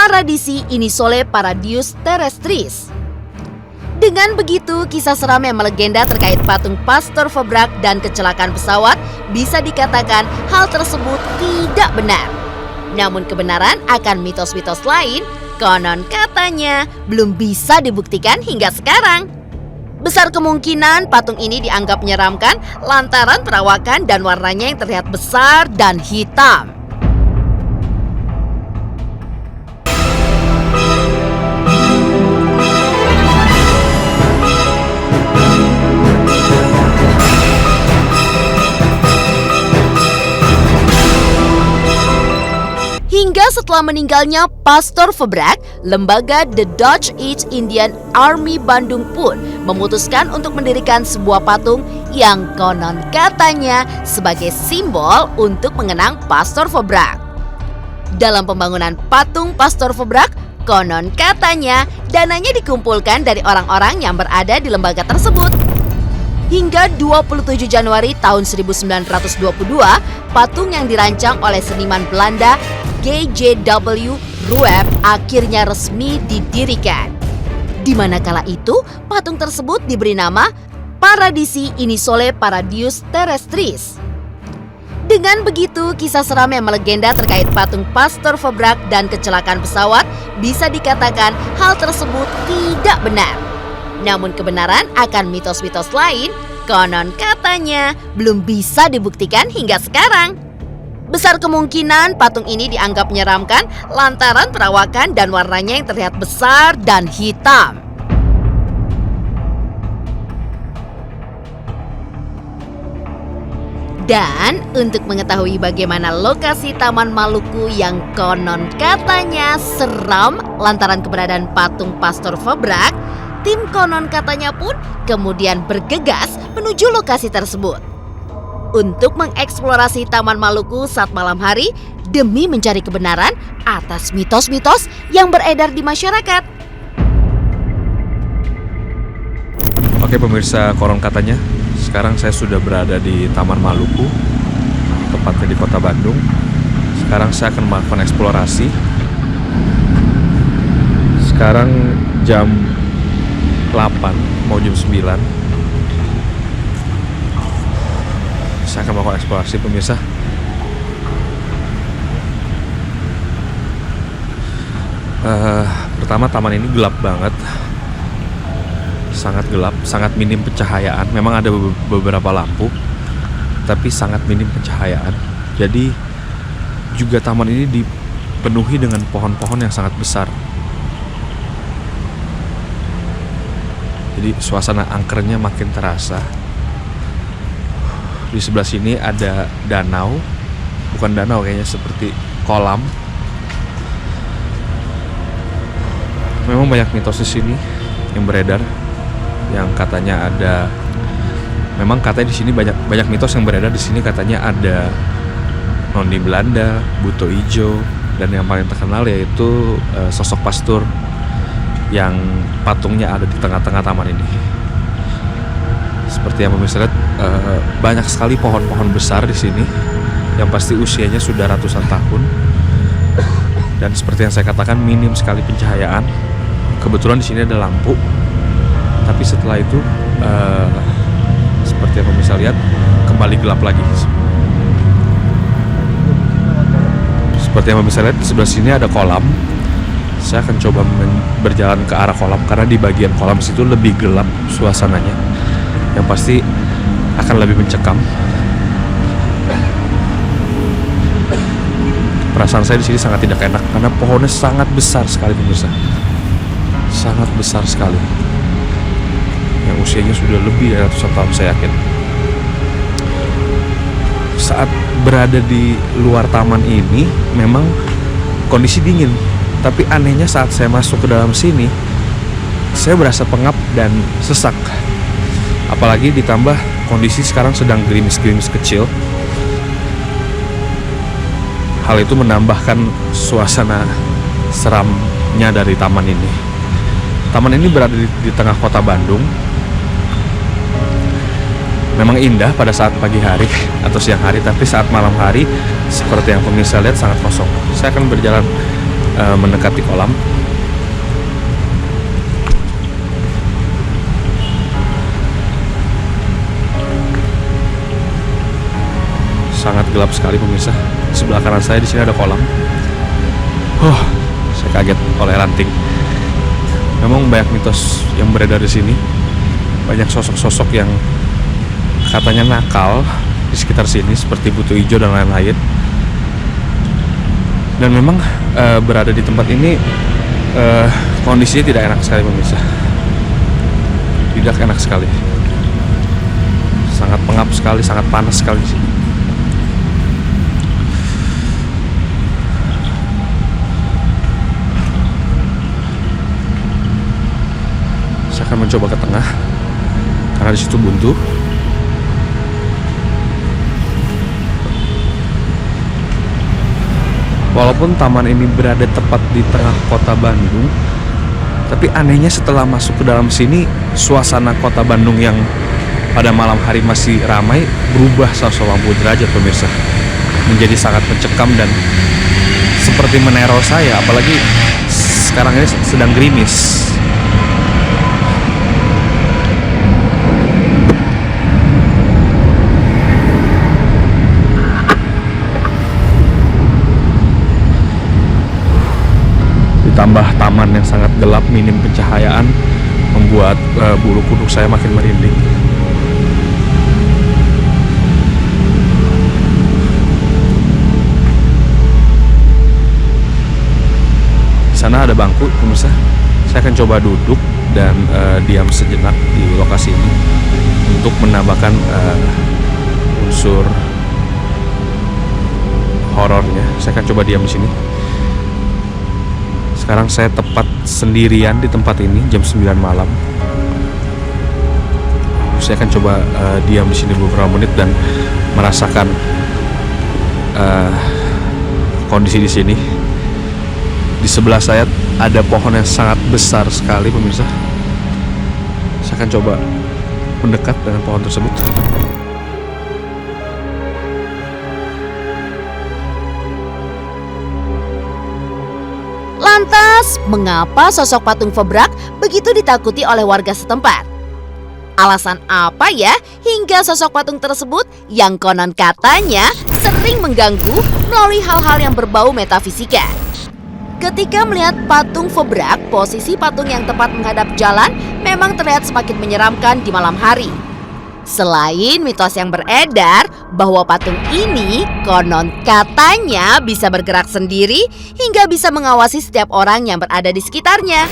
Paradisi Inisole Paradius Terrestris. Dengan begitu, kisah seram yang melegenda terkait patung Pastor Fabrak dan kecelakaan pesawat bisa dikatakan hal tersebut tidak benar. Namun kebenaran akan mitos-mitos lain konon katanya belum bisa dibuktikan hingga sekarang. Besar kemungkinan patung ini dianggap menyeramkan lantaran perawakan dan warnanya yang terlihat besar dan hitam. Hingga setelah meninggalnya Pastor Fabrak, lembaga The Dutch East Indian Army Bandung pun memutuskan untuk mendirikan sebuah patung yang konon katanya sebagai simbol untuk mengenang Pastor Fabrak. Dalam pembangunan patung Pastor Fabrak, konon katanya dananya dikumpulkan dari orang-orang yang berada di lembaga tersebut. Hingga 27 Januari tahun 1922, patung yang dirancang oleh seniman Belanda GJW Ruep akhirnya resmi didirikan. Di mana kala itu, patung tersebut diberi nama Paradisi Inisole Paradius Terrestris. Dengan begitu, kisah seram yang melegenda terkait patung Pastor Fabrak dan kecelakaan pesawat bisa dikatakan hal tersebut tidak benar. Namun kebenaran akan mitos-mitos lain konon katanya belum bisa dibuktikan hingga sekarang. Besar kemungkinan patung ini dianggap menyeramkan lantaran perawakan dan warnanya yang terlihat besar dan hitam. Dan untuk mengetahui bagaimana lokasi Taman Maluku yang konon katanya seram lantaran keberadaan patung Pastor Fabrak, tim konon katanya pun kemudian bergegas menuju lokasi tersebut untuk mengeksplorasi Taman Maluku saat malam hari demi mencari kebenaran atas mitos-mitos yang beredar di masyarakat. Oke pemirsa koron katanya, sekarang saya sudah berada di Taman Maluku, tepatnya di kota Bandung. Sekarang saya akan melakukan eksplorasi. Sekarang jam 8 mau jam 9. Saya akan melakukan eksplorasi pemirsa. Pertama, taman ini gelap banget, sangat gelap, sangat minim pencahayaan. Memang ada beberapa lampu, tapi sangat minim pencahayaan. Jadi juga taman ini dipenuhi dengan pohon-pohon yang sangat besar. Jadi suasana angkernya makin terasa. Di sebelah sini ada danau, bukan danau kayaknya, seperti kolam. Memang banyak mitos di sini yang beredar, yang katanya ada. Memang katanya di sini banyak mitos yang beredar di sini, katanya ada noni Belanda, buto ijo, dan yang paling terkenal yaitu sosok pastor yang patungnya ada di tengah-tengah taman ini. Seperti yang pemirsa lihat, banyak sekali pohon-pohon besar di sini yang pasti usianya sudah ratusan tahun. Dan seperti yang saya katakan, minim sekali pencahayaan. Kebetulan di sini ada lampu, tapi setelah itu seperti yang pemirsa lihat, kembali gelap lagi. Seperti yang pemirsa lihat, di sebelah sini ada kolam. Saya akan coba berjalan ke arah kolam karena di bagian kolam situ lebih gelap suasananya, yang pasti akan lebih mencekam. Perasaan saya di sini sangat tidak enak karena pohonnya sangat besar sekali pemirsa, sangat besar sekali, yang usianya sudah lebih dari ratusan tahun saya yakin. Saat berada di luar taman ini memang kondisi dingin, tapi anehnya saat saya masuk ke dalam sini saya berasa pengap dan sesak. Apalagi ditambah kondisi sekarang sedang gerimis-gerimis kecil. Hal itu menambahkan suasana seramnya dari taman ini. Taman ini berada di tengah kota Bandung. Memang indah pada saat pagi hari atau siang hari, tapi saat malam hari seperti yang pemirsa lihat sangat kosong. Saya akan berjalan mendekati kolam. Sangat gelap sekali pemirsa. Sebelah kanan saya di sini ada kolam. Saya kaget oleh ranting. Memang banyak mitos yang beredar di sini. Banyak sosok-sosok yang katanya nakal di sekitar sini, seperti butuh hijau dan lain-lain. Dan memang berada di tempat ini kondisinya tidak enak sekali pemirsa. Tidak enak sekali. Sangat pengap sekali, sangat panas sekali di sini. Saya akan mencoba ke tengah karena di situ buntu. Walaupun taman ini berada tepat di tengah kota Bandung, tapi anehnya setelah masuk ke dalam sini, suasana kota Bandung yang pada malam hari masih ramai berubah 180 derajat pemirsa, menjadi sangat mencekam dan seperti meneror saya, apalagi sekarang ini sedang gerimis. Ditambah taman yang sangat gelap, minim pencahayaan, membuat bulu kuduk saya makin merinding. Di sana ada bangku pemirsa. Saya akan coba duduk dan diam sejenak di lokasi ini untuk menambahkan unsur horornya. Saya akan coba diam di sini. Sekarang saya tepat sendirian di tempat ini jam 9 malam. Saya akan coba diam di sini beberapa menit dan merasakan kondisi di sini. Di sebelah saya ada pohon yang sangat besar sekali pemirsa. Saya akan coba mendekat dengan pohon tersebut. Lantas, mengapa sosok patung Febrak begitu ditakuti oleh warga setempat? Alasan apa ya hingga sosok patung tersebut yang konon katanya sering mengganggu melalui hal-hal yang berbau metafisika? Ketika melihat patung Febrak, posisi patung yang tepat menghadap jalan memang terlihat semakin menyeramkan di malam hari. Selain mitos yang beredar bahwa patung ini konon katanya bisa bergerak sendiri hingga bisa mengawasi setiap orang yang berada di sekitarnya.